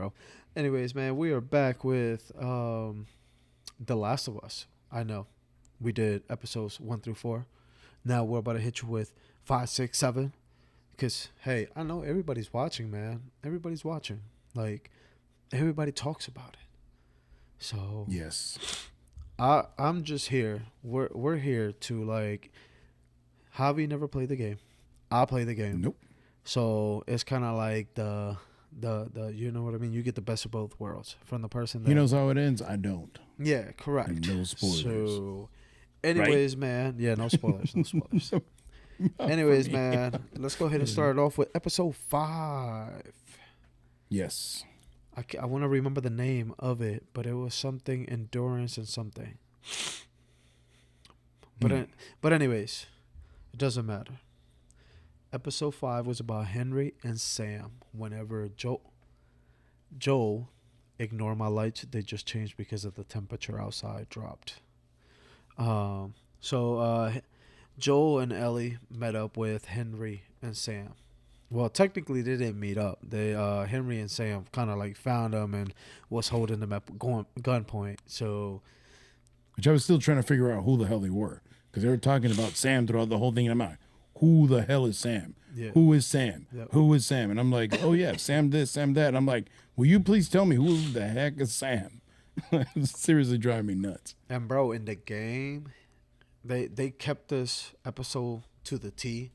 bro. Anyways, man, we are back with The Last of Us. I know we did episodes 1 through 4. Now we're about to hit you with 5, 6, 7. Because hey, I know everybody's watching, man. Everybody's watching. Like everybody talks about it. So Yes. I'm just here. We're here to like. Javi never played the game. I play the game. Nope. So it's kind of like the you know what I mean. You get the best of both worlds from the person that He knows how it ends. I don't. yeah, correct. No spoilers. So, anyways, man, yeah, no spoilers, no spoilers. Anyways, man, let's go ahead and start it off with episode 5. Yes. I want to remember the name of it, but it was something endurance and something. But anyways, it doesn't matter. Episode 5 was about Henry and Sam. Whenever Joel, ignore my lights, they just changed because of the temperature outside dropped. So Joel and Ellie met up with Henry and Sam. Well, technically they didn't meet up. They Henry and Sam kind of like found them and was holding them at gunpoint. So, Which I was still trying to figure out who the hell they were. Because they were talking about Sam throughout the whole thing. And I'm like, who the hell is Sam? yeah. Who is Sam? Yep. Who is Sam? And I'm like, oh, yeah, Sam this, Sam that. And I'm like, will you please tell me who the heck is Sam? It's seriously driving me nuts. And bro, in the game, they kept this episode to the T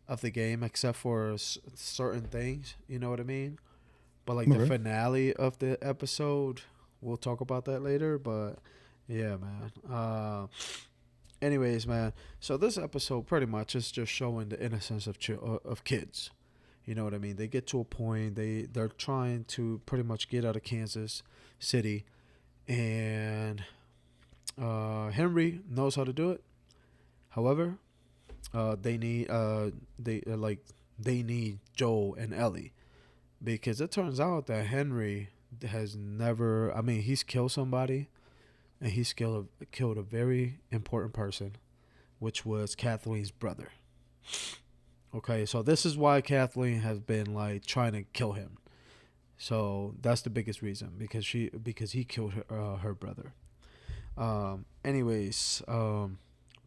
of the game, except for certain things. You know what I mean? But like the finale of the episode, we'll talk about that later. But yeah, man. Anyways, man. So this episode pretty much is just showing the innocence of kids. You know what I mean? They get to a point. They're trying to pretty much get out of Kansas City, and Henry knows how to do it. However, they need they need Joel and Ellie, because it turns out that Henry has never. I mean, he's killed somebody, and he's killed a very important person, which was Kathleen's brother. Okay, so this is why Kathleen has been like trying to kill him. So that's the biggest reason, because he killed her brother. Anyways,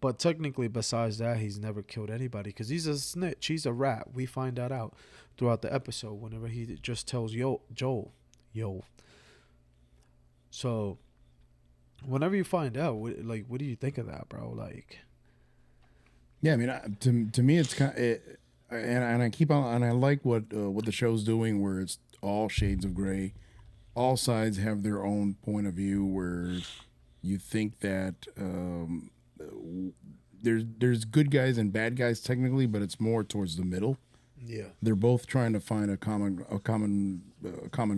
but technically, besides that, he's never killed anybody because he's a snitch. He's a rat. We find that out throughout the episode whenever he just tells Joel. So whenever you find out, what do you think of that, bro? Like, yeah, I mean, to me, it's kind of, and I keep on, and I like what the show's doing, where it's all shades of gray. All sides have their own point of view, where you think that there's good guys and bad guys technically, but it's more towards the middle. yeah, They're both trying to find a common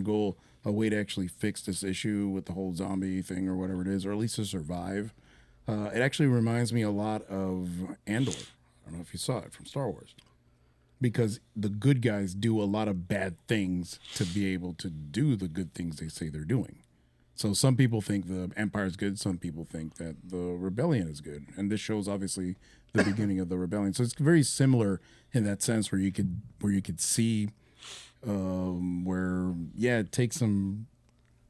goal, a way to actually fix this issue with the whole zombie thing or whatever it is, or at least to survive. It actually reminds me a lot of Andor. I don't know if you saw it from Star Wars, because the good guys do a lot of bad things to be able to do the good things they say they're doing. So some people think the Empire is good. Some people think that the rebellion is good. And this shows obviously the beginning of the rebellion. So it's very similar in that sense, where you could see where it takes some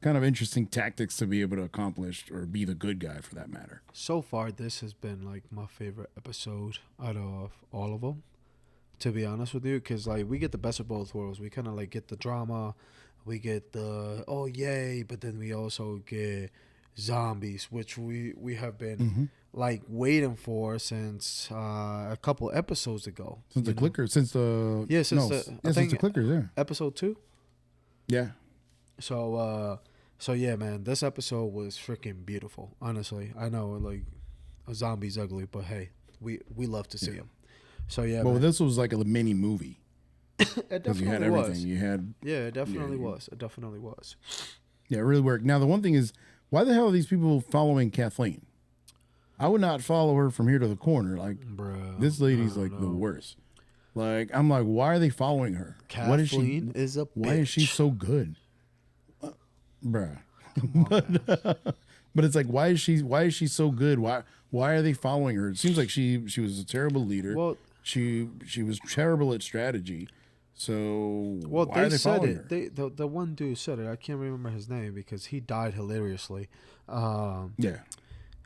kind of interesting tactics to be able to accomplish or be the good guy, for that matter. so far this has been like my favorite episode out of all of them, to be honest with you, because like we get the best of both worlds. We kind of like get the drama, we get the oh yay, but then we also get zombies, which we have been like waiting for since a couple episodes ago. Since the clickers, since the clickers, yeah, episode 2. yeah. So yeah, man, this episode was freaking beautiful. Honestly, I know like a zombie's ugly, but hey, we love to see him. So yeah, Well, man. this was like a mini movie. It Because you definitely had everything. was. You had It definitely was. It definitely was. Yeah, it really worked. Now the one thing is, why the hell are these people following Kathleen? I would not follow her from here to the corner. Like, Bruh, this lady's like the worst. Like, I'm like, why are they following her? Kathleen is a bitch. Why is she so good? Bruh. But it's like, why is she so good? Why are they following her? It seems like she was a terrible leader. Well, she was terrible at strategy. So Well, why they are they said following it. her? The one dude said it. I can't remember his name because he died hilariously. Um, Yeah.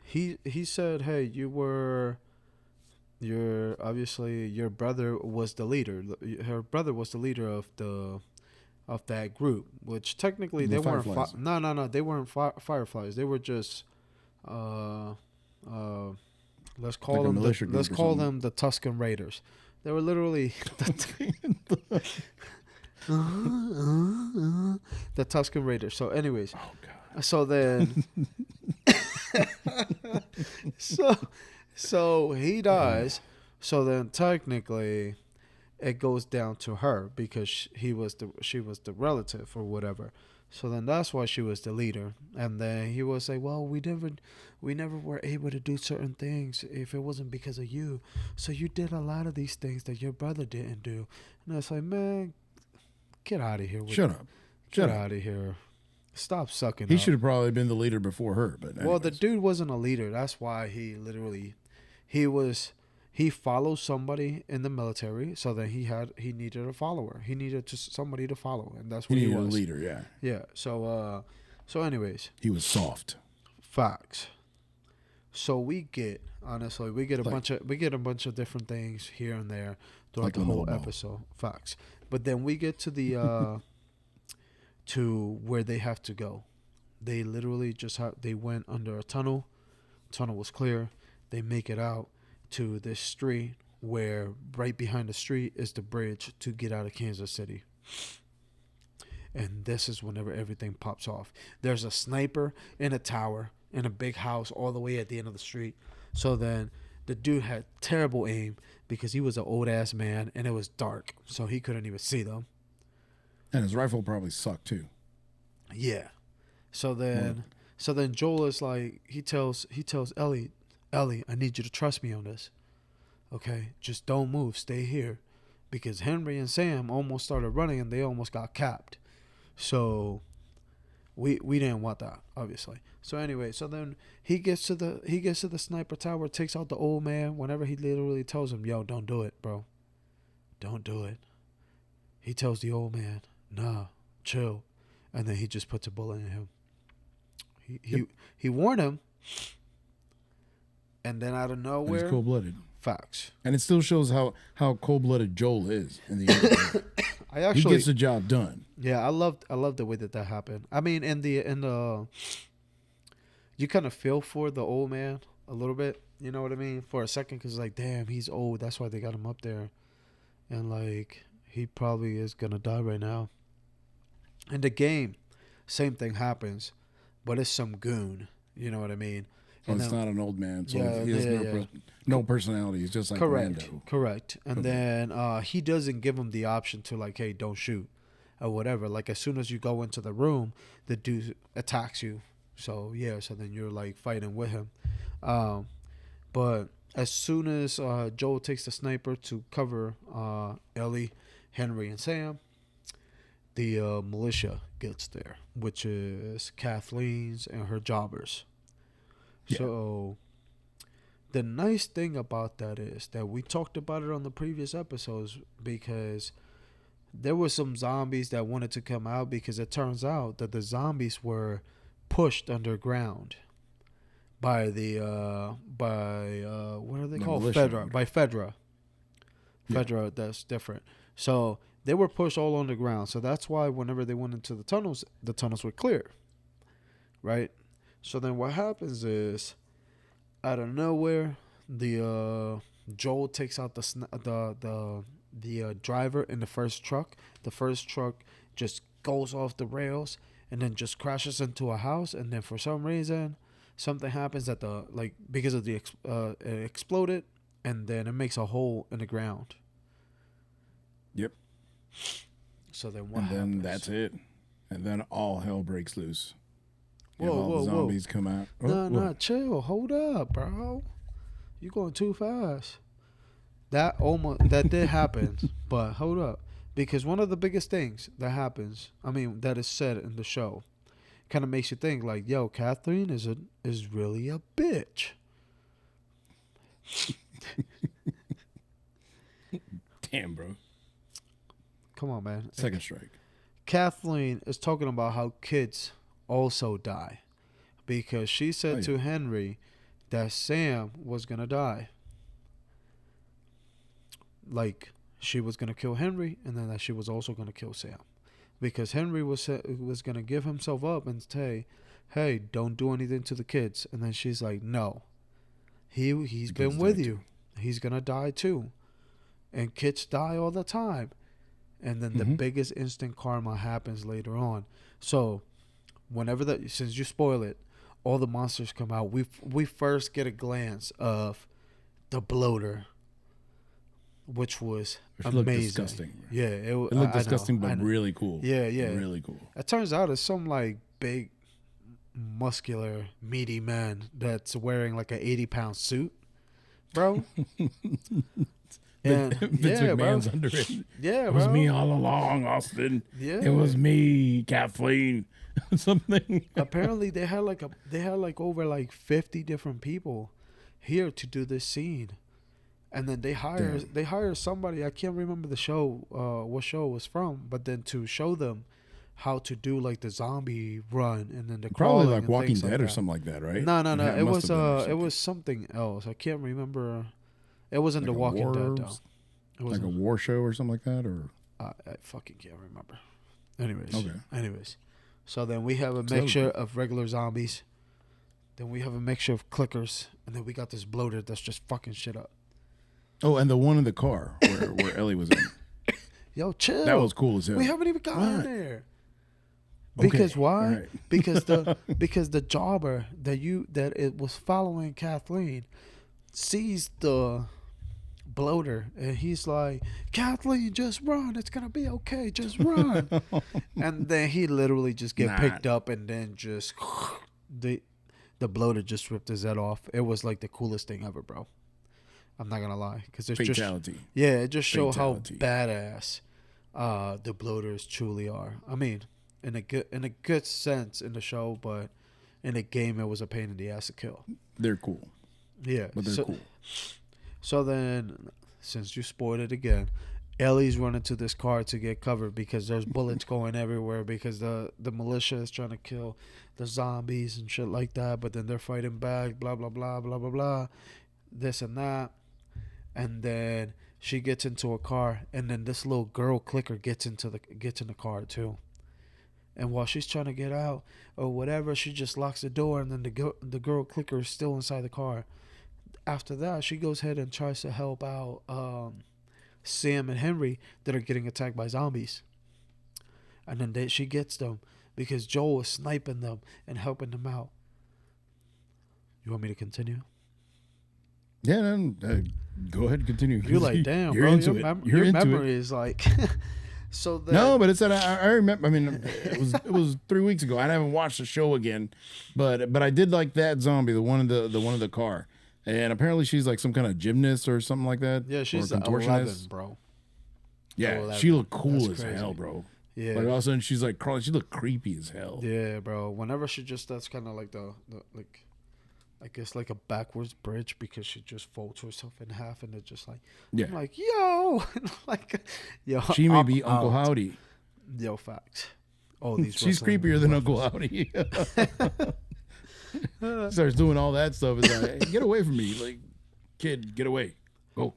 he said, "Hey, you're obviously your brother was the leader. Her brother was the leader of that group, which technically The they weren't. Fireflies. No, they weren't Fireflies. They were just uh, uh, Like a militia let's group or call something. them the Tuscan Raiders. They were literally the Tuscan Raiders. So, anyways, Oh God. so then, so so he dies. So then, technically, it goes down to her because she was the relative or whatever. So then that's why she was the leader. And then he was like, "Well, we never were able to do certain things if it wasn't because of you. So you did a lot of these things that your brother didn't do." And it's like, man, get out of here with, Shut up. get Shut up. out of here. Stop sucking He up. should have probably been the leader before her. But Well, the anyways, dude wasn't a leader. That's why he was he followed somebody in the military, so then he needed a follower. He needed somebody to follow, and that's he what he needed a was. leader. Yeah. Yeah. So anyways, He was soft. facts. So we get honestly, Like we get a bunch of different things here and there throughout like the LaMelo whole Ball. episode. Facts. But then we get to the to where they have to go. They literally they went under a tunnel. Tunnel was clear. They make it out to this street where right behind the street is the bridge to get out of Kansas City. And this is whenever everything pops off. There's a sniper in a tower in a big house all the way at the end of the street. So then the dude had terrible aim because he was an old ass man and it was dark, so he couldn't even see them. And his rifle probably sucked too. Yeah. So Well, then Joel is like he tells Ellie, I need you to trust me on this. Okay? Just don't move, stay here. Because Henry and Sam almost started running and they almost got capped. So we didn't want that, obviously. So anyway, so then he gets to the sniper tower, takes out the old man whenever he literally tells him, "Yo, don't do it, bro. Don't do it." He tells the old man, "Nah, chill." And then he just puts a bullet in him. Yep. He warned him, and then out of and he's nowhere, cold blooded. facts. And it still shows how cold blooded Joel is in the end. Of the day. I He actually, gets the job done. yeah, I loved the way that happened. I mean, in the you kind of feel for the old man a little bit. You know what I mean? For a second, because like, damn, he's old. That's why they got him up there, and like he probably is gonna die right now. In the game, same thing happens, but it's some goon. You know what I mean? Oh, And it's then, not an old man, so Yeah, he has yeah. no personality. He's just like correct, Rando. correct. And Okay. then he doesn't give him the option to like, hey, don't shoot or whatever. Like as soon as you go into the room, the dude attacks you. So yeah, so then you're like fighting with him. Um, but as soon as Joel takes the sniper to cover Ellie, Henry, and Sam, the militia gets there, which is Kathleen's and her jobbers. Yeah. So the nice thing about that is that we talked about it on the previous episodes because there were some zombies that wanted to come out because it turns out that the zombies were pushed underground by the what are they The called? militia. Fedra. By Fedra. Yeah. Fedra, that's different. So they were pushed all on the ground. So that's why whenever they went into the tunnels were clear. Right? So then what happens is out of nowhere, the Joel takes out the driver in the first truck. The first truck just goes off the rails and then just crashes into a house. And then for some reason, something happens at the because of it exploded, and then it makes a hole in the ground. Yep. So then what And then happens? that's it. And then all hell breaks loose. You Whoa, have all whoa, the whoa. zombies come out. Oh, No, what? no, chill. Hold up, bro. You going too fast. That did happen, but hold up, because one of the biggest things that happens, that is said in the show, kind of makes you think like, yo, Kathleen is really a bitch. Damn, bro. come on, man. Second strike. Kathleen is talking about how kids also die because she said to Henry that Sam was gonna die. Like she was gonna kill Henry, and then that she was also gonna kill Sam, because Henry was gonna give himself up and say, "Hey, don't do anything to the kids." And then she's like, "No, he's been with you. He's gonna die too, and kids die all the time." And then the biggest instant karma happens later on. So, since you spoil it, all the monsters come out. We first get a glance of the bloater, which was amazing. Looked disgusting. Yeah, it looked disgusting, but really cool. Yeah, really cool. It turns out it's some like big, muscular, meaty man that's wearing like an 80-pound suit, bro. And Vince McMahon's under it. Yeah, it was me all along, Austin. Yeah, it was me, Kathleen. Something. Apparently, they had over like 50 different people here to do this scene, and then they hire somebody. I can't remember the show, what show it was from, but then to show them how to do like the zombie run and then the probably crawling like Walking Dead or that. something like that, right? No. Yeah, It was something else. I can't remember. It wasn't like The Walking Dead, though. It was like a war show or something like that, or I fucking can't remember. Anyways, okay. So then we have a mixture of regular zombies. Then we have a mixture of clickers, and then we got this bloater that's just fucking shit up. Oh, and the one in the car where Ellie was in. Yo, chill. That was cool as hell. We haven't even gotten there. Because why? Right. because the jobber that it was following Kathleen sees the bloater, and he's like, "Kathleen, just run. It's gonna be okay. Just run." And then he literally just get picked up, and then just the bloater just ripped his head off. It was like the coolest thing ever, bro. I'm not gonna lie, because it's fatality. It just showed how badass the bloaters truly are. I mean, in a good sense in the show, but in the game it was a pain in the ass to kill. They're cool. Yeah, but they're cool. So then, since you spoiled it again, Ellie's running to this car to get covered because there's bullets going everywhere because the militia is trying to kill the zombies and shit like that. But then they're fighting back, blah blah blah blah blah blah, this and that. And then she gets into a car, and then this little girl clicker gets in the car too. And while she's trying to get out or whatever, she just locks the door, and then the girl clicker is still inside the car. After that, she goes ahead and tries to help out Sam and Henry that are getting attacked by zombies. And then she gets them because Joel is sniping them and helping them out. You want me to continue? Yeah, go ahead and continue. You're like, damn, you're bro. Into Your memory is like... So then, no, but it's that I remember. I mean, it was 3 weeks ago. I haven't watched the show again, but I did like that zombie, the one in the car. And apparently she's like some kind of gymnast or something like that. Yeah, she's 11, bro. Yeah, 11. she looked cool That's as crazy. hell, bro. Yeah. Like all of a sudden she's like crawling. She looked creepy as hell. Yeah, bro. Whenever she just does kind of like the like, I guess like a backwards bridge because she just folds herself in half and it's just like, yeah. I'm like, yo, like, yo. She may be Uncle Howdy. Yo, facts. Oh, these. She's creepier than Uncle Howdy. Starts doing all that stuff. It's like, hey, get away from me, like, kid, get away, go.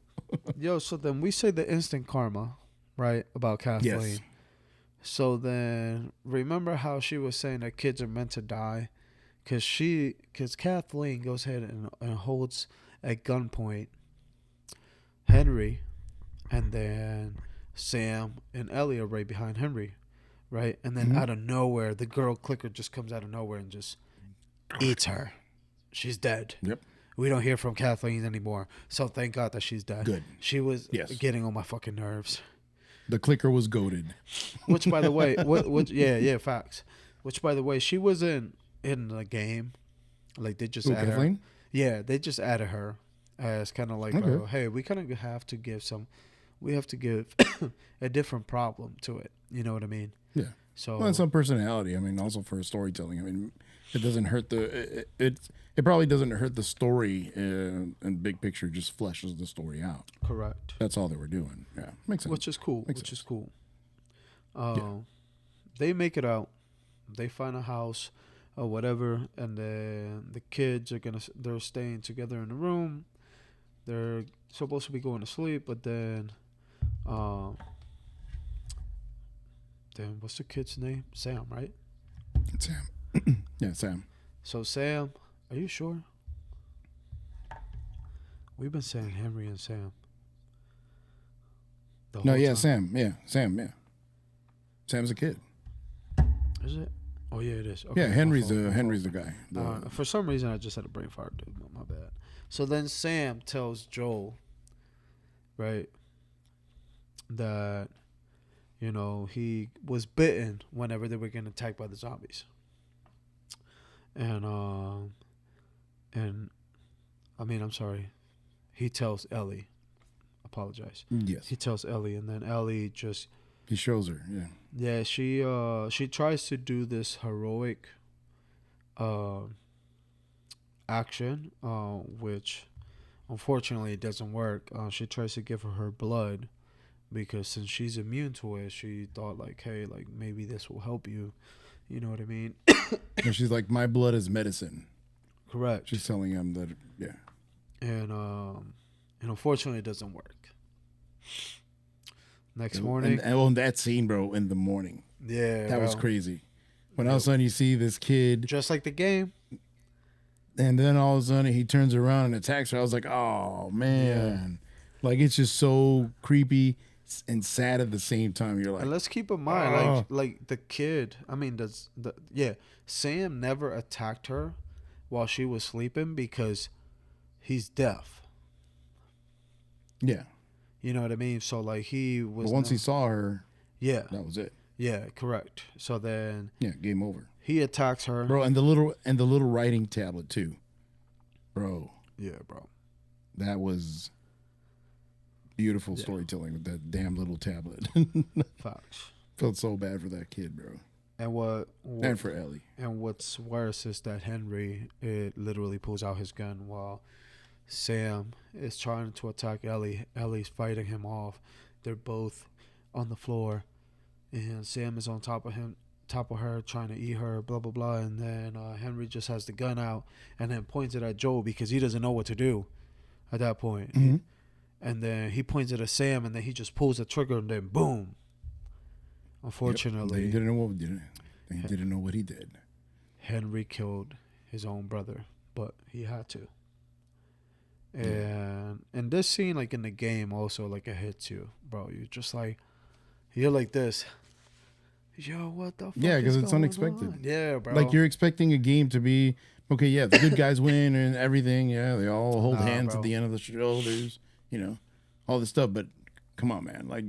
Yo, so then we say the instant karma, right, about Kathleen. Yes. So then, remember how she was saying that kids are meant to die, because Kathleen goes ahead and holds at gunpoint Henry, and then Sam and Ellie are right behind Henry, right, and then out of nowhere, the girl clicker just comes out of nowhere and just eats her. She's dead. Yep. We don't hear from Kathleen anymore. So thank God that she's dead. Good. She was getting on my fucking nerves. The clicker was goated. Which, by the way, facts. Which, by the way, she was in the game. Like they just added Kathleen? her. Yeah, they just added her as kind of like, hey, we kind of have to give a different problem to it. You know what I mean? Yeah. So and some personality. I mean, also for storytelling. I mean, it doesn't hurt it probably doesn't hurt the story and big picture. Just fleshes the story out. Correct. That's all they were doing. Yeah, makes sense. Which is cool. Makes sense. Is cool. Yeah. They make it out. They find a house or whatever, and then the kids are they're staying together in a room. They're supposed to be going to sleep, but um, then what's the kid's name? Sam, right? Sam. Yeah, Sam. So Sam, are you sure? We've been saying Henry and Sam the No, whole yeah, time. Sam. Yeah, Sam. Yeah, Sam's a kid. Is it? Oh yeah, it is. Yeah, Okay, Henry's my Henry's fault. the guy. For some reason, I just had a brain fart, dude. My bad. So then Sam tells Joel, right, that he was bitten whenever they were getting attacked by the zombies, and and I mean, I'm sorry. He tells Ellie. Apologize. Yes, He tells Ellie, and then Ellie just he shows her. Yeah, yeah, she tries to do this heroic uh, action, which unfortunately it doesn't work. She tries to give her blood because since she's immune to it, she thought like, hey, like maybe this will help you. You know what I mean? and she's like, "My blood is medicine." Correct. She's telling him that. Yeah, And unfortunately it doesn't work. Next morning, and on that scene, bro, in the morning, yeah, that bro. was crazy. When all of a sudden you see this kid, Just like the game. and then all of a sudden he turns around and attacks her. I was like, "Oh man!" Like it's just so creepy and sad at the same time. You're like, And let's keep in mind, oh. like the kid. I mean, Sam never attacked her while she was sleeping because he's deaf. Yeah. You know what I mean? So like he was. But once he saw her, yeah, that was it. yeah, correct. So then Yeah, game over, he attacks her, bro. And the little writing tablet too, bro. Yeah, bro. That was beautiful storytelling with that damn little tablet. Facts. Felt so bad for that kid, bro. And And for Ellie. And what's worse is that Henry it literally pulls out his gun while Sam is trying to attack Ellie. Ellie's fighting him off. They're both on the floor, and Sam is on top of her, trying to eat her. Blah blah blah. And then Henry just has the gun out and then points it at Joel because he doesn't know what to do at that point. Mm-hmm. And then he points it at Sam, and then he just pulls the trigger, and then boom. Unfortunately, They didn't know what he did. Henry killed his own brother, but he had to. And this scene, like in the game, also like it hits you, bro. You're like this. Yo, what the fuck? Yeah, because it's going unexpected. on? Yeah, bro. Like you're expecting a game to be okay. Yeah, the good guys win and everything. Yeah, they all hold hands bro. at the end of the shoulders. All this stuff. But come on, man. Like,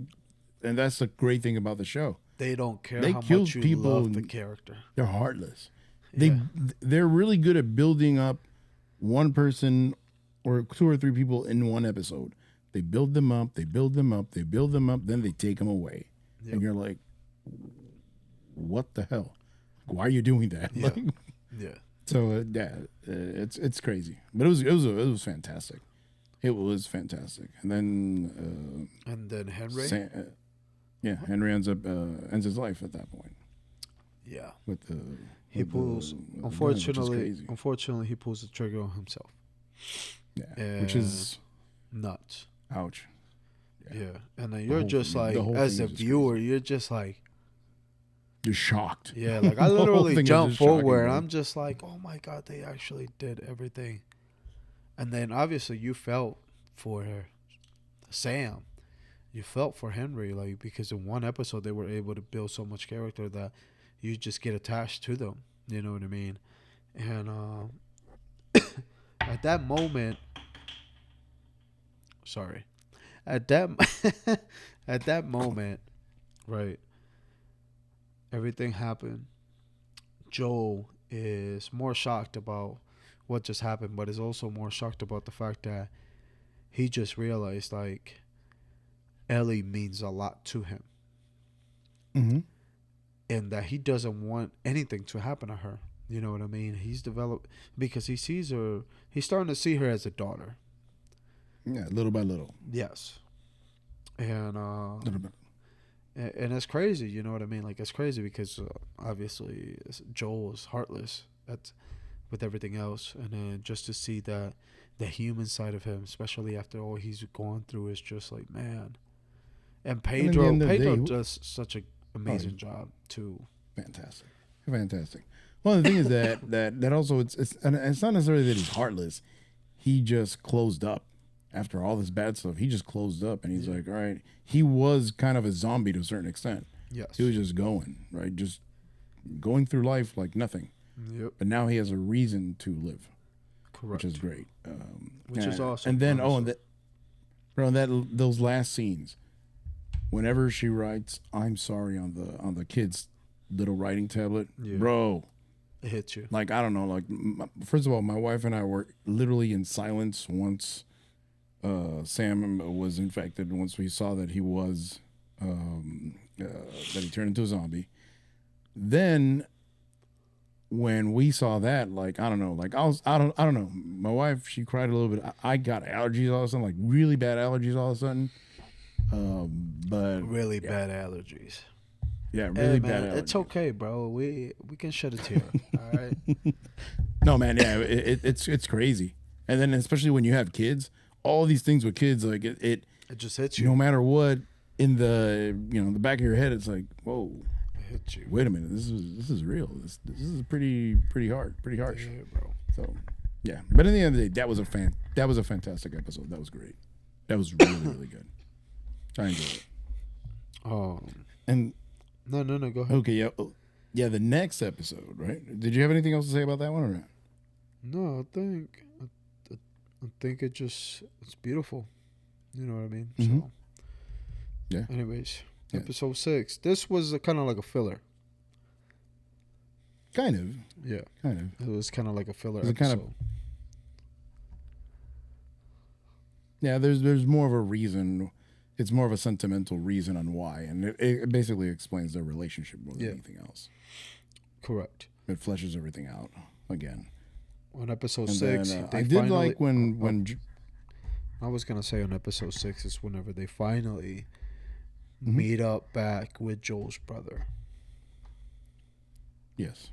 and that's the great thing about the show. They don't care They how kill much you people love the character. They're heartless. Yeah. They're really good at building up one person or two or three people in one episode. They build them up, they build them up, they build them up, then they take them away. Yep. And you're like, what the hell? Why are you doing that? Yeah. Like, Yeah. so it's crazy, but it was fantastic. It was fantastic. And then Henry. Henry ends his life at that point. Yeah. With the He pulls. Unfortunately, he pulls the trigger on himself. Yeah, which is nuts. Ouch. Yeah. And then you're just like, as a viewer, you're just like, you're shocked. yeah, like I literally jumped forward and I'm just like, oh my God, they actually did everything. And then obviously you felt for Sam. You felt for Henry, like, because in one episode they were able to build so much character that you just get attached to them. You know what I mean? And at that moment, at that moment, right? Everything happened. Joel is more shocked about what just happened, but is also more shocked about the fact that he just realized, like, Ellie means a lot to him. Mm-hmm. And that he doesn't want anything to happen to her. You know what I mean? He's developed, because he sees her, he's starting to see her as a daughter. Yeah, little by little. Yes. And little bit. And it's crazy, you know what I mean? Like it's crazy because obviously Joel is heartless with everything else, and then just to see that the human side of him, especially after all he's gone through, is just like, man. And And in the end of the Pedro day, does such an amazing job too. fantastic, fantastic. Well, the thing is that also and it's not necessarily that he's heartless. He just closed up after all this bad stuff. He just closed up, and he's like, all right. He was kind of a zombie to a certain extent. Yes. He was just going right, just going through life like nothing. Yep. But now he has a reason to live, Correct. which is great. Which is awesome. And then those last scenes, whenever she writes "I'm sorry" on the kid's little writing tablet, bro, it hits you. Like I don't know. Like first of all, my wife and I were literally in silence once Sam was infected. Once we saw that he was that he turned into a zombie, then when we saw that, like I don't know, like I don't know. My wife, she cried a little bit. I got allergies all of a sudden, like really bad allergies all of a sudden. But really bad allergies. Yeah, really bad allergies. It's okay, bro. We can shed a tear. All right. No, man. Yeah, it's crazy. And then especially when you have kids, all these things with kids, like it just hits you. No matter what, in the the back of your head, it's like, whoa. Hit you. Wait a minute, this is real. This is pretty hard, pretty harsh. Yeah, bro. So yeah, but in the end of the day, that was a fantastic episode. That was great. That was really really good. I enjoyed it. And no, go ahead. Okay, yeah. The next episode, right? Did you have anything else to say about that one or not? No, I think it's beautiful. You know what I mean? Mm-hmm. So yeah. Anyways. Yeah. Episode 6. This was kind of like a filler. Kind of. Yeah. Kind of. It was kind of like a filler episode. Kind of, yeah, there's more of a reason. It's more of a sentimental reason on why. And it basically explains their relationship more than anything else. Correct. It fleshes everything out again. On episode 6, I did like when I was going to say on episode 6 is whenever they finally meet up back with Joel's brother. Yes.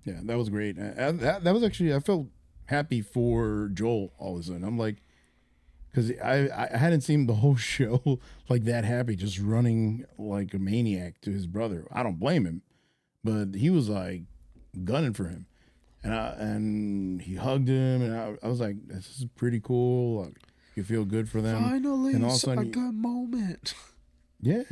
Yeah, that was great. That was actually, I felt happy for Joel all of a sudden. I'm like, because I hadn't seen the whole show like that happy, just running like a maniac to his brother. I don't blame him, but he was like gunning for him. And he hugged him, and I was like, this is pretty cool. Like, you feel good for them. Finally, and all of a sudden, a good moment. Yeah.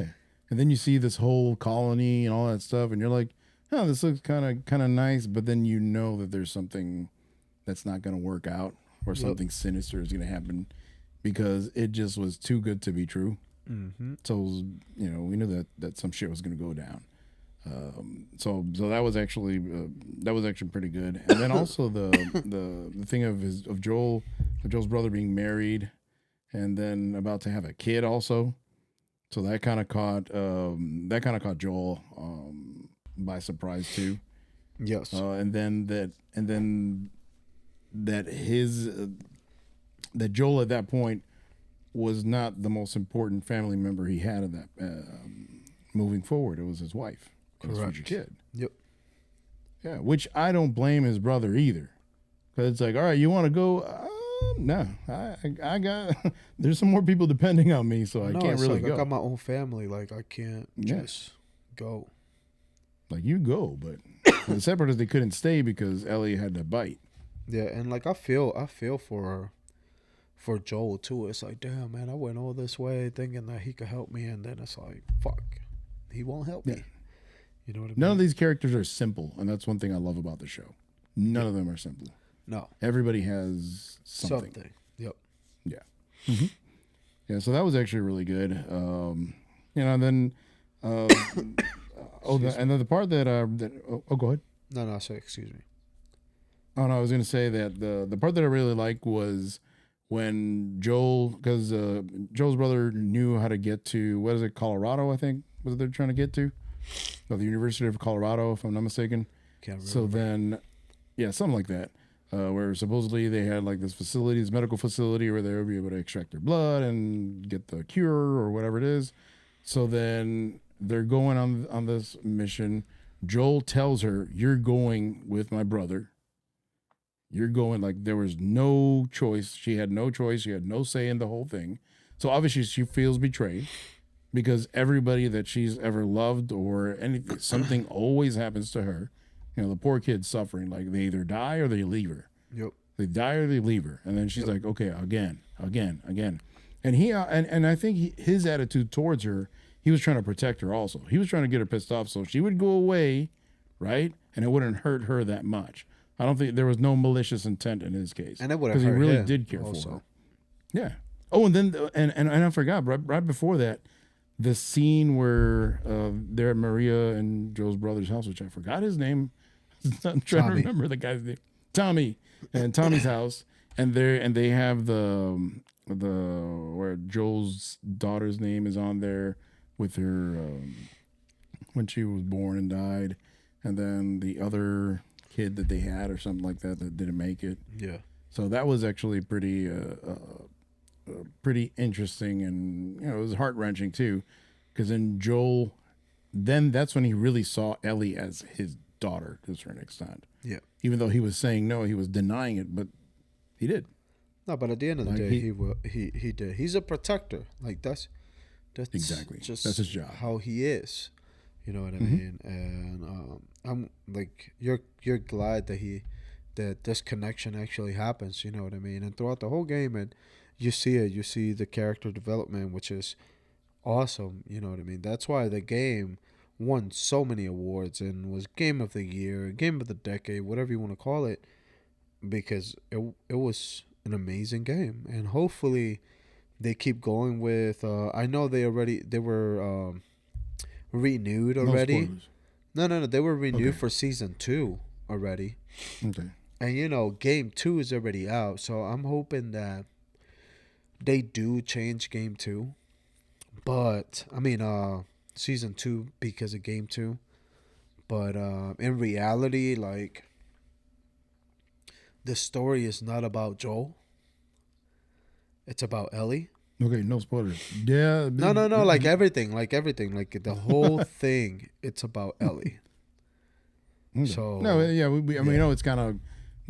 And then you see this whole colony and all that stuff, and you're like, oh, this looks kind of nice, but then you know that there's something that's not going to work out or something sinister is going to happen because it just was too good to be true. Mm-hmm. So, we knew that some shit was going to go down. So that was actually pretty good. And then also the thing of Joel's brother being married and then about to have a kid also. So that kind of caught Joel by surprise too. Yes. And then that Joel at that point was not the most important family member he had in that moving forward. It was his wife, his future kid. Yep. Yeah, which I don't blame his brother either, because it's like, all right, you want to go? No, I got. There's some more people depending on me, so I can't really go. I got my own family. Like I can't just go. Like you go, but the separatists they couldn't stay because Ellie had to bite. Yeah, and like I feel for Joel too. It's like, damn man, I went all this way thinking that he could help me, and then it's like, fuck, he won't help me. You know what I mean? None of these characters are simple, and that's one thing I love about the show. None of them are simple. No. Everybody has something. Yep. Yeah. Mm-hmm. Yeah, so that was actually really good. And then and then the part that go ahead. No, sorry, excuse me. Oh no, I was going to say that the part that I really liked was when because Joel's brother knew how to get to, what is it, Colorado, I think, was they're trying to get to? Or the University of Colorado, if I'm not mistaken. Can't remember. So then, yeah, something like that. Where supposedly they had like this medical facility where they would be able to extract their blood and get the cure or whatever it is. So then they're going on this mission. Joel tells her, "You're going with my brother. You're going." Like there was no choice. She had no choice. She had no say in the whole thing. So obviously she feels betrayed because everybody that she's ever loved or anything, something always happens to her. You know, the poor kid's suffering. Like they either die or they leave her. Yep. They die or they leave her. And then she's like, okay, again. And he and I think his attitude towards her, he was trying to protect her also. He was trying to get her pissed off so she would go away, right? And it wouldn't hurt her that much. I don't think there was no malicious intent in his case. And it would have hurt him he really did care also. for her. Yeah. Oh, and then and I forgot right before that, the scene where they're at Maria and Joe's brother's house, which I forgot his name. I'm trying to remember the guy's name. Tommy, and Tommy's house, and they have the where Joel's daughter's name is on there with her when she was born and died, and then the other kid that they had or something like that didn't make it. Yeah. So that was actually pretty pretty interesting, and it was heart-wrenching too, because then Joel, then that's when he really saw Ellie as his daughter to a certain extent. Yeah. Even though he was saying no, he was denying it, but he did. No, but at the end of the day, he did. He's a protector. Like that's exactly just that's his job. How he is. You know what I mean? And I'm like you're glad that this connection actually happens. You know what I mean? And throughout the whole game, and you see it. You see the character development, which is awesome. You know what I mean? That's why the game won so many awards and was Game of the Year, Game of the Decade, whatever you want to call it, because it was an amazing game. And hopefully they keep going with I know they were renewed already. No, they were renewed for season 2 already. Okay. And game 2 is already out, so I'm hoping that they do change game 2. But I mean season 2 because of game 2. But in reality, like, the story is not about Joel. It's about Ellie. Okay, no spoilers. Yeah. No, like everything, like the whole thing. It's about Ellie. Okay. So no, yeah, I mean, it's kind of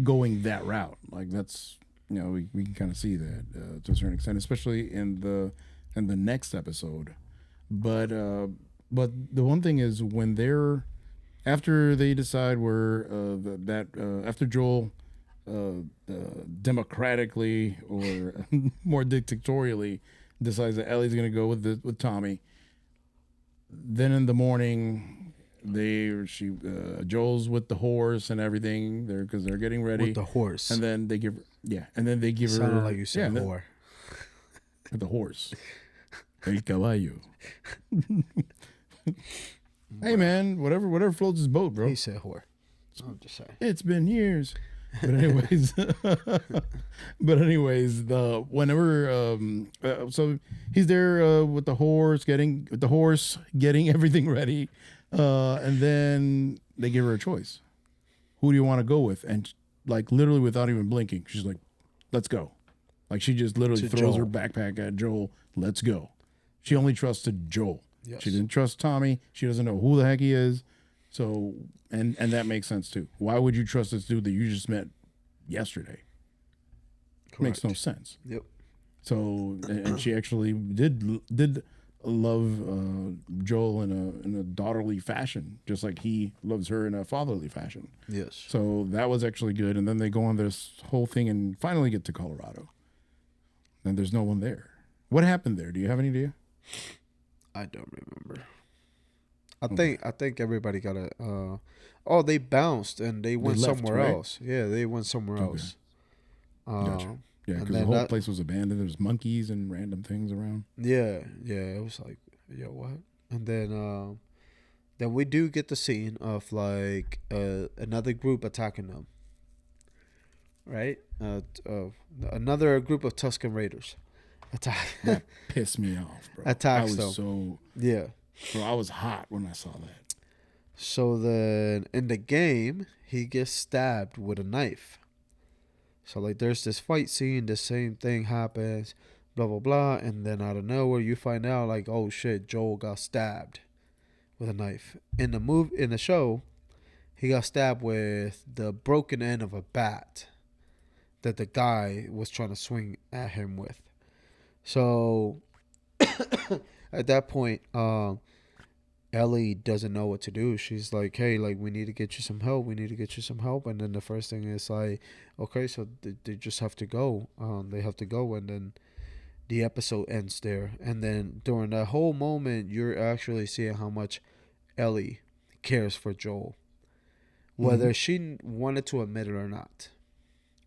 going that route. Like that's we can kind of see that to a certain extent, especially in the next episode. But the one thing is when they're after they decide where after Joel democratically or more dictatorially decides that Ellie's going to go with Tommy. Then in the morning, Joel's with the horse and everything there because they're getting ready with the horse, and then they give her sounded like you said whore. The horse, el caballo. Hey man, whatever floats his boat, bro. He said whore. I'm just saying. It's been years. But anyways, so he's there with the horse, getting everything ready, and then they give her a choice. Who do you want to go with? And like literally without even blinking, she's like, "Let's go!" Like she just literally throws her backpack at Joel. Let's go. She only trusted Joel. Yes. She didn't trust Tommy. She doesn't know who the heck he is. So, and that makes sense too. Why would you trust this dude that you just met yesterday? Correct. Makes no sense. Yep. So, and she actually did love Joel in a daughterly fashion, just like he loves her in a fatherly fashion. Yes. So that was actually good. And then they go on this whole thing and finally get to Colorado. And there's no one there. What happened there? Do you have any idea? I don't remember. I think everybody got a. They bounced and they went somewhere else. Yeah, they went somewhere else. Gotcha. Yeah, because the whole place was abandoned. There's monkeys and random things around. Yeah. It was like, what? And then we do get the scene of like another group attacking them. Right? Another group of Tuscan Raiders attack. That pissed me off, bro. Attacks them. So yeah. Bro, I was hot when I saw that. So then in the game, he gets stabbed with a knife. So like there's this fight scene, the same thing happens, blah, blah, blah. And then out of nowhere, you find out like, oh shit, Joel got stabbed. with a knife. In the show, he got stabbed with the broken end of a bat that the guy was trying to swing at him with. So at that point, Ellie doesn't know what to do. She's like, "Hey, like we need to get you some help. We need to get you some help." And then the first thing is like, "Okay, so they just have to go. They have to go." And then the episode ends there. And then during that whole moment, you're actually seeing how much Ellie cares for Joel, whether she wanted to admit it or not.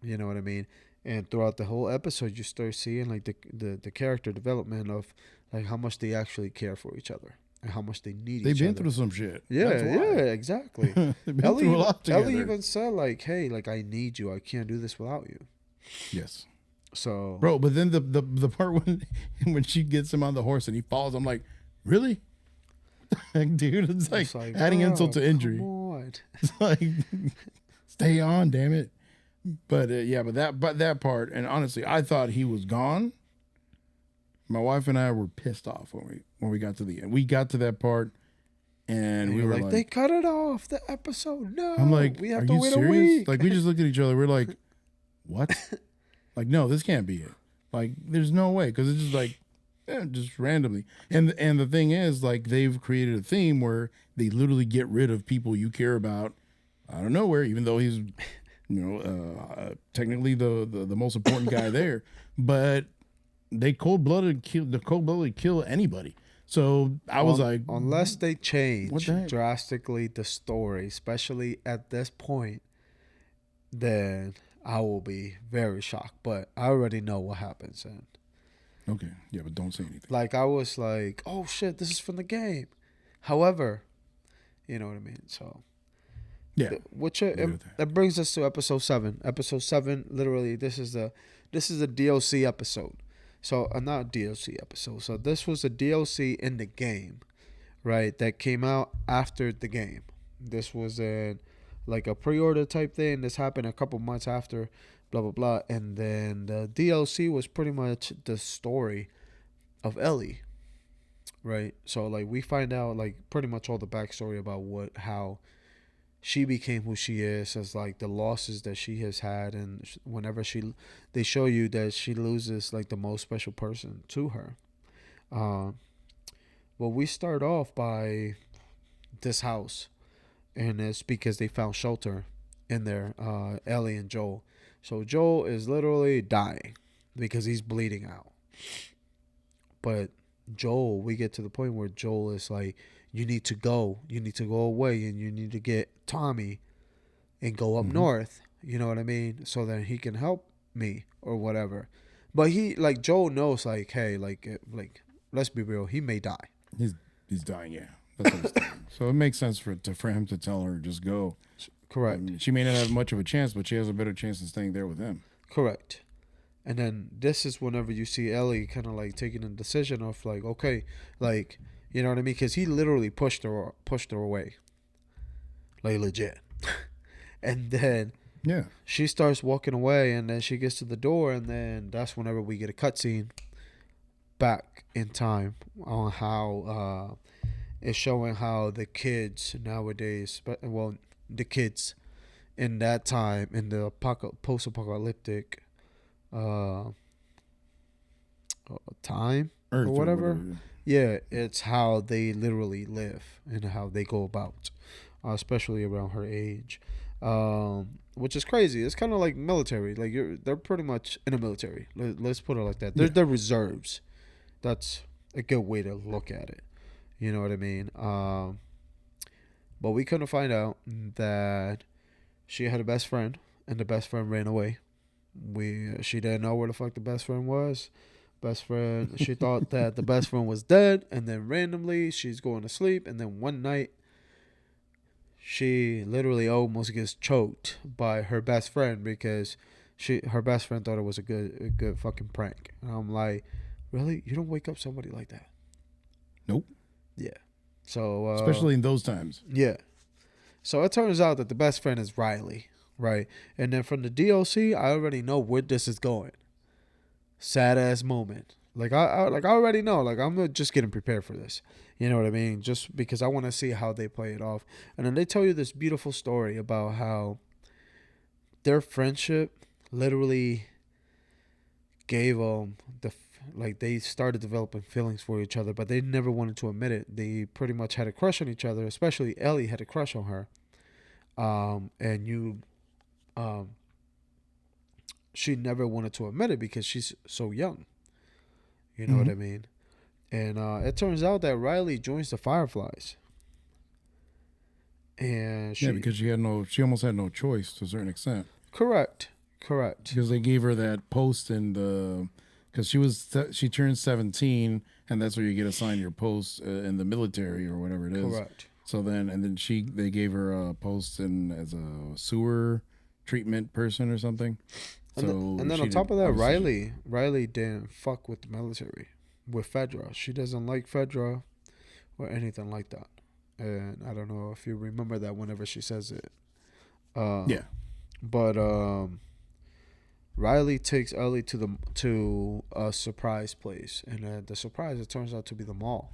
You know what I mean? And throughout the whole episode, you start seeing like the character development of like how much they actually care for each other and how much they need They've each been other. through some shit. Yeah, That's why. yeah, exactly. They've been through a lot together. Ellie even said like, "Hey, like I need you. I can't do this without you." Yes. So, Bro, but then the part when she gets him on the horse and he falls, I'm like, really? Like, dude, it's like adding insult to injury. Come on. It's like, stay on, damn it. But yeah, but that part, and honestly, I thought he was gone. My wife and I were pissed off when we got to the end. We got to that part, and we were like, "They cut it off the episode." No, I'm like, we have are to you wait serious? a week. Like, we just looked at each other. We're like, what? Like, no, this can't be it. Like, there's no way, because it's just like, just randomly. And the thing is, like, they've created a theme where they literally get rid of people you care about out of nowhere, even though he's, technically the most important guy there. But they cold-blooded kill anybody. So I was like, unless they change the drastically the story, especially at this point, then I will be very shocked. But I already know what happens. And okay, yeah, but don't say anything. like, I was like, oh shit, this is from the game. However, you know what I mean? So yeah, that brings us to episode 7. Episode 7, literally, this is a DLC episode. So not DLC episode. So this was a DLC in the game, right? That came out after the game. This was like a pre-order type thing. This happened a couple months after, blah blah blah. And then the DLC was pretty much the story of Ellie, right? So like we find out like pretty much all the backstory about how she became who she is, as like the losses that she has had, and whenever they show you that she loses like the most special person to her. Well, we start off by this house, and it's because they found shelter in there, Ellie and Joel. So Joel is literally dying because he's bleeding out. But Joel, we get to the point where Joel is like, you need to go away, and you need to get Tommy and go up north, you know what I mean, so that he can help me or whatever. But he, like, Joel knows, like, hey, like let's be real, he may die. He's dying, yeah. That's what he's doing. So it makes sense for him to tell her just go. Correct. She may not have much of a chance, but she has a better chance of staying there with him. Correct. And then this is whenever you see Ellie kind of like taking a decision of like, okay, like, you know what I mean? Because he literally pushed her away, like legit. And then she starts walking away, and then she gets to the door, and then that's whenever we get a cutscene back in time on how it's showing how the kids nowadays, the kids in that time, in the post-apocalyptic time Earth or whatever. Yeah, it's how they literally live and how they go about, especially around her age, which is crazy. It's kind of like military. Like they're pretty much in the military. Let's put it like that. They're reserves. That's a good way to look at it. You know what I mean? But we couldn't find out that she had a best friend, and the best friend ran away. She didn't know where the fuck the best friend was. She thought that the best friend was dead, and then randomly she's going to sleep, and then one night she literally almost gets choked by her best friend because her best friend thought it was a good fucking prank. And I'm like, really? You don't wake up somebody like that? Nope. Yeah. So especially in those times. Yeah. So it turns out that the best friend is Riley, right? And then from the DLC, I already know where this is going. Sad ass moment. Like I already know. Like I'm just getting prepared for this. You know what I mean? Just because I want to see how they play it off. And then they tell you this beautiful story about how their friendship literally gave like they started developing feelings for each other, but they never wanted to admit it. They pretty much had a crush on each other, especially Ellie had a crush on her. And um, she never wanted to admit it because she's so young. You know what Mm-hmm. I mean? And it turns out that Riley joins the Fireflies, and Yeah, she because she almost had no choice to a certain extent. correct, Because they gave her that post in the, because she turned 17, and that's where you get assigned your post in the military or whatever it is. correct. So then they gave her a post in as a sewer treatment person or something. And then on top of that, Riley didn't fuck with the military, with Fedra. She doesn't like Fedra or anything like that. And I don't know if you remember that whenever she says it. Yeah. But Riley takes Ellie to a surprise place, and the surprise, it turns out to be the mall.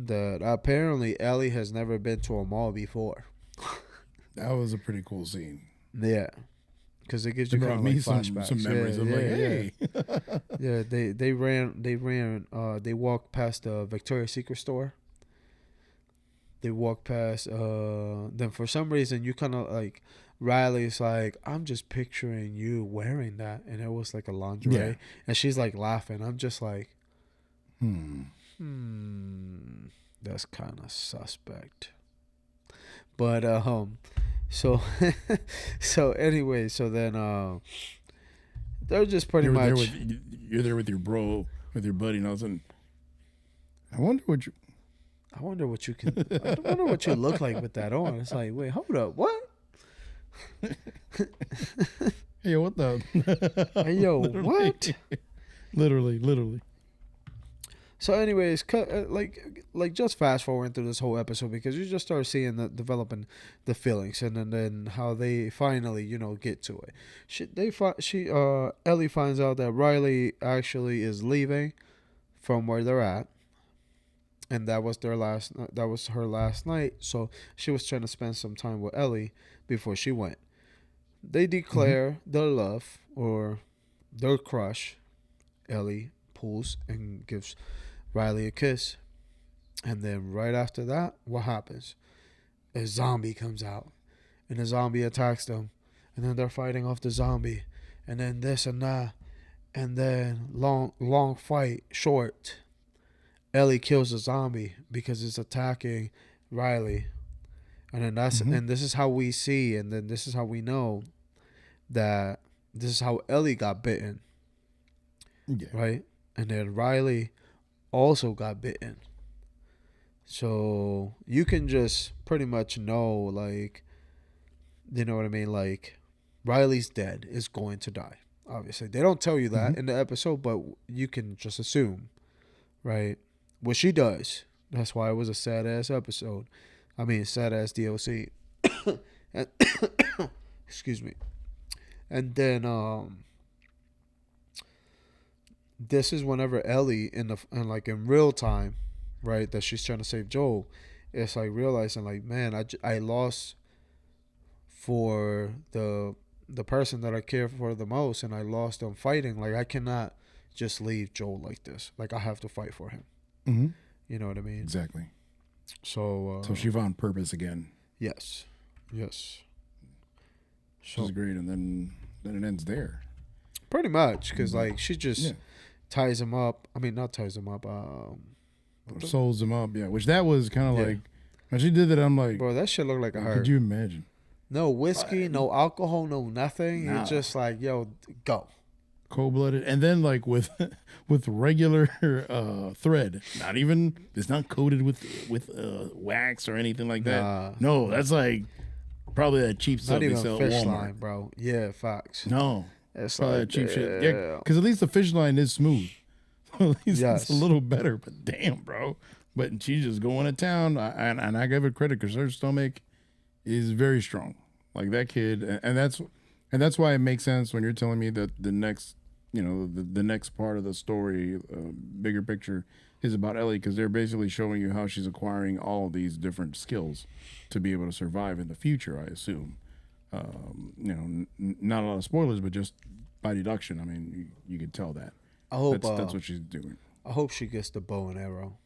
That apparently Ellie has never been to a mall before. That was a pretty cool scene. Yeah, because it gives you It kind brought of me like flashbacks. some memories. Yeah, I'm like, hey. yeah. They walked past the Victoria's Secret store. They walked past. Then for some reason you kind of like Riley's like, I'm just picturing you wearing that, and it was like a lingerie, Yeah. and she's like laughing. I'm just like, Hmm. that's kind of suspect. But so so anyway, so then they're just pretty much. You're there with your bro, with your buddy, and all of a sudden, I wonder what you. I wonder what you can. I wonder what you look like with that on. It's like, wait, hold up, what? Hey, what the? Hey, yo, what? Literally. So, anyways, like just fast forwarding through this whole episode because you just start seeing developing the feelings and then how they finally get to it. Ellie finds out that Riley actually is leaving from where they're at, and that was her last night. So she was trying to spend some time with Ellie before she went. They declare their love or their crush. Ellie pulls and gives Riley a kiss. And then right after that, what happens? A zombie comes out. And the zombie attacks them. And then they're fighting off the zombie. And then this and that. And then long fight, short. Ellie kills the zombie because it's attacking Riley. And then and this is how we see, and then this is how we know that this is how Ellie got bitten. Yeah. Right? And then Riley also got bitten. So you can just pretty much know, like, you know what I mean? Like, Riley's dead, is going to die. Obviously. They don't tell you that in the episode, but you can just assume, right? Well, she does. That's why it was a sad ass episode. I mean, sad ass DLC. Excuse me. And then this is whenever Ellie in real time, right, that she's trying to save Joel, it's like realizing like, man, I lost for the person that I care for the most, and I lost them fighting. Like, I cannot just leave Joel like this. Like, I have to fight for him. Mm-hmm. You know what I mean? Exactly. So she found purpose again. yes. Which is great, and then it ends there. Pretty much, because like she just ties him up. I mean, not ties him up. Sews him up, yeah. Which that was kind of like when she did that. I'm like, bro, that shit looked like a hurt. Could you imagine? No whiskey, no alcohol, no nothing. Nah. It's just like, yo, go. Cold-blooded, and then like with regular thread. It's not coated with wax or anything like that. Nah. No, that's like probably that cheap stuff they sell at fish Walmart. line, bro. Yeah, facts. No, It's probably like that cheap shit. Yeah, because at least the fish line is smooth. At least it's a little better. But damn, bro. But she's just going to town, and I give her credit because her stomach is very strong. Like that kid, and that's why it makes sense when you're telling me that the next the next part of the story, bigger picture, is about Ellie, because they're basically showing you how she's acquiring all these different skills to be able to survive in the future, I assume. Not a lot of spoilers, but just by deduction, I mean, you could tell that. I hope that's what she's doing. I hope she gets the bow and arrow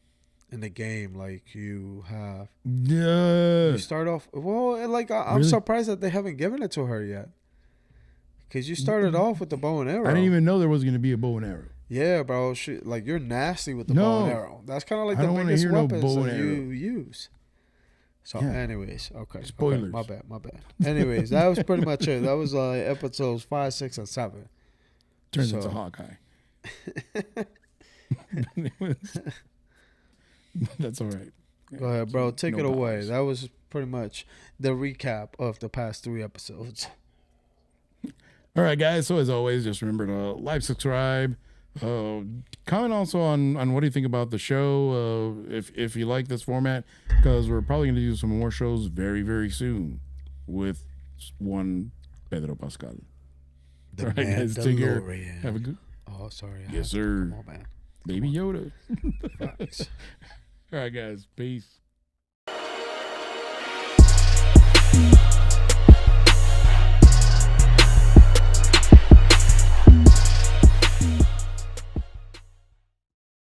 in the game, like you have. Yeah. You start off I'm Really? surprised that they haven't given it to her yet. Because you started off with the bow and arrow. I didn't even know there was going to be a bow and arrow. Yeah, bro. You're nasty with the bow and arrow. That's kind of like the biggest weapons that you use. So, anyways, okay. Spoilers. Okay, my bad. Anyways, that was pretty much it. That was episodes 5, 6, and 7. Turns into Hawkeye. That's all right. Go ahead, bro. Take it away. Powers. That was pretty much the recap of the past 3 episodes. All right, guys. So as always, just remember to like, subscribe, comment also on what do you think about the show. If you like this format, because we're probably going to do some more shows very, very soon with one Pedro Pascal. The all right, guys. Take care. Have a good. Oh, sorry. Yes, sir. Come on, man. Baby Yoda. Facts. All right, guys. Peace.